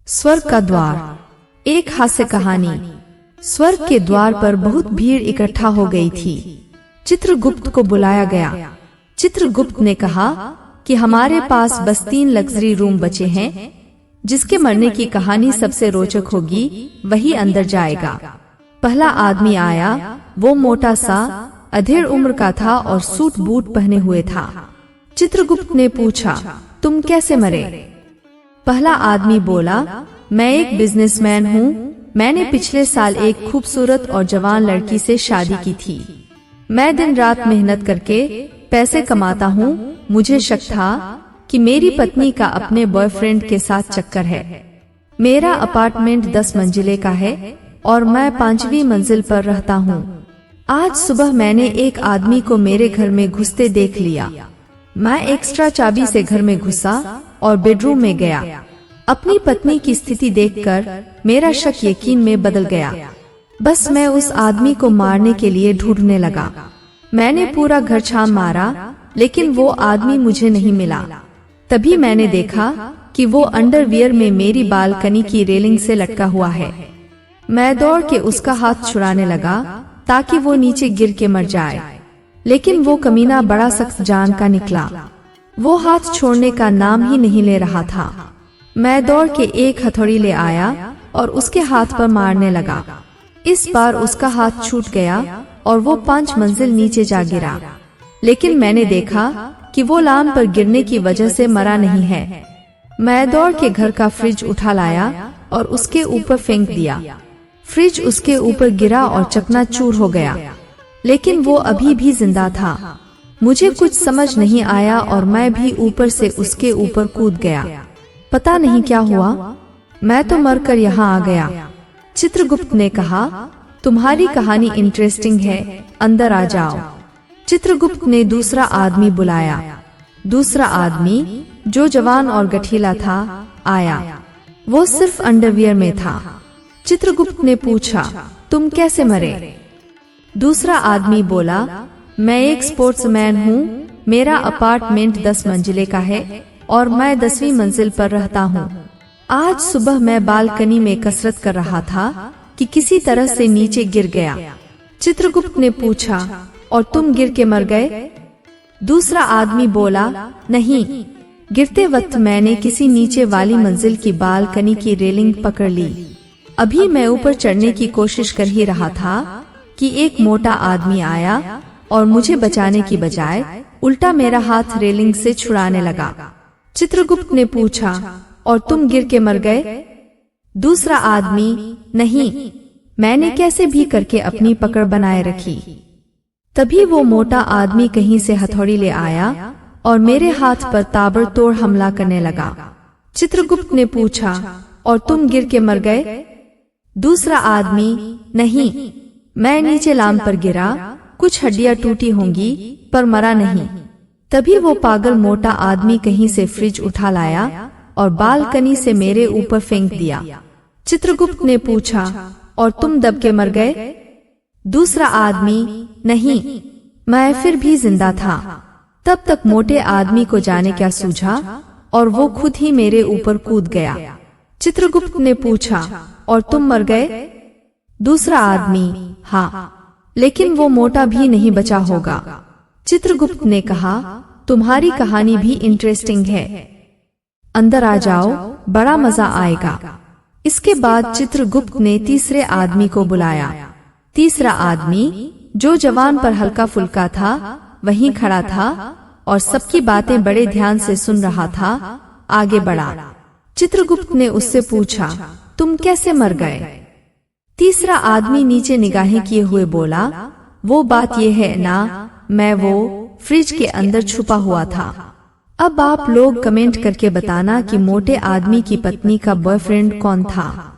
स्वर्ग का द्वार। एक हास्य कहानी। स्वर्ग के द्वार पर बहुत भीड़ इकट्ठा हो गई थी। चित्रगुप्त को बुलाया गया। चित्रगुप्त ने कहा कि हमारे पास बस 3 लग्जरी रूम बचे हैं। जिसके मरने की कहानी सबसे रोचक होगी वही अंदर जाएगा। पहला आदमी आया। वो मोटा सा, अधेड़ उम्र का था और सूट बूट पहने हुए था। चित्रगुप्त ने पूछा, तुम कैसे मरे? पहला आदमी बोला, मैं एक बिजनेसमैन हूँ। मैंने पिछले साल एक खूबसूरत और जवान लड़की से शादी की थी। मैं दिन रात मेहनत करके पैसे कमाता हूँ। मुझे शक था कि मेरी पत्नी का अपने बॉयफ्रेंड के साथ चक्कर है। मेरा अपार्टमेंट 10 मंजिले का है और मैं 5वीं मंजिल पर रहता हूँ। आज सुबह मैंने एक आदमी को मेरे घर में घुसते देख लिया। मैं एक्स्ट्रा चाबी से घर में घुसा और बेडरूम में गया। अपनी पत्नी की स्थिति देखकर मेरा शक यकीन में बदल गया। बस मैं उस आदमी को मारने के लिए ढूंढने लगा। मैंने पूरा घर छान मारा, लेकिन वो आदमी मुझे नहीं मिला। तभी मैंने देखा कि वो अंडरवियर में मेरी बालकनी की रेलिंग से लटका हुआ है। मैं दौड़ के उसका हाथ छुड़ाने लगा ताकि वो नीचे गिर के मर जाए, लेकिन वो कमीना बड़ा सख्त जान का निकला। वो हाथ छोड़ने का नाम ही नहीं ले रहा था। मैं दौड़ के एक हथौड़ी ले आया और उसके हाथ पर मारने लगा। इस बार उसका हाथ छूट गया और वो 5 मंजिल नीचे जा गिरा। लेकिन मैंने देखा कि वो लाम पर गिरने की वजह से मरा नहीं है। मैं दौड़ के घर का फ्रिज उठा लाया और उसके ऊपर फेंक दिया। फ्रिज उसके ऊपर गिरा और चकनाचूर हो गया, लेकिन वो अभी भी जिंदा था। मुझे कुछ समझ नहीं आया और मैं भी ऊपर से उसके ऊपर कूद गया। पता नहीं क्या हुआ, मैं तो मरकर यहाँ आ गया। चित्रगुप्त ने कहा, तुम्हारी कहानी इंटरेस्टिंग है, अंदर आ जाओ। चित्रगुप्त ने दूसरा आदमी बुलाया। दूसरा आदमी, जो जवान और गठीला था, आया। वो सिर्फ अंडरवियर में था। चित्रगुप्त ने पूछा, तुम कैसे मरे? दूसरा आदमी बोला, मैं एक स्पोर्ट्समैन हूँ। मेरा अपार्टमेंट 10 मंजिले का है और मैं 10वीं मंजिल पर रहता हूँ। आज सुबह मैं बालकनी में कसरत कर रहा था कि किसी तरह से नीचे गिर गया। चित्रगुप्त ने पूछा, और तुम गिर के मर गए? दूसरा आदमी बोला, नहीं, गिरते वक्त मैंने किसी नीचे वाली मंजिल की बालकनी की रेलिंग पकड़ ली। अभी मैं ऊपर चढ़ने की कोशिश कर ही रहा था कि एक मोटा आदमी आया और मुझे बचाने की बजाय उल्टा मेरा हाथ रेलिंग से छुड़ाने लगा। चित्रगुप्त ने पूछा, और तुम गिर के मर गए? दूसरा आदमी, नहीं, मैंने कैसे भी करके अपनी पकड़ बनाए रखी। तभी वो मोटा आदमी कहीं से हथौड़ी ले आया और मेरे हाथ पर ताबड़तोड़ हमला करने लगा। चित्रगुप्त ने पूछा, और तुम गिर के मर गए? दूसरा आदमी, नहीं, मैं नीचे लाम पर गिरा। कुछ हड्डियां टूटी होंगी पर मरा नहीं। तभी वो पागल मोटा आदमी कहीं से फ्रिज उठा लाया और बालकनी से मेरे ऊपर फेंक दिया। चित्रगुप्त ने पूछा, और तुम दब के मर गए? दूसरा आदमी, नहीं, मैं फिर भी जिंदा था। तब तक मोटे आदमी को जाने क्या सूझा और वो खुद ही मेरे ऊपर कूद गया। चित्रगुप्त ने पूछा, और तुम मर गए? दूसरा आदमी, हाँ, लेकिन वो मोटा भी नहीं बचा होगा। चित्रगुप्त ने कहा, तुम्हारी कहानी भी इंटरेस्टिंग है, अंदर आ जाओ, बड़ा मजा आएगा। इसके बाद चित्रगुप्त ने तीसरे आदमी को बुलाया। तीसरा आदमी, जो जवान पर हल्का फुल्का था, वहीं खड़ा था और सबकी बातें बड़े ध्यान से सुन रहा था। आगे बढ़ा। चित्रगुप्त ने उससे पूछा, तुम कैसे मर गए? तीसरा आदमी नीचे निगाहें किए हुए बोला, वो बात ये है ना, मैं वो फ्रिज के अंदर छुपा हुआ था। अब आप लोग कमेंट करके बताना कि मोटे आदमी की पत्नी का बॉयफ्रेंड कौन था।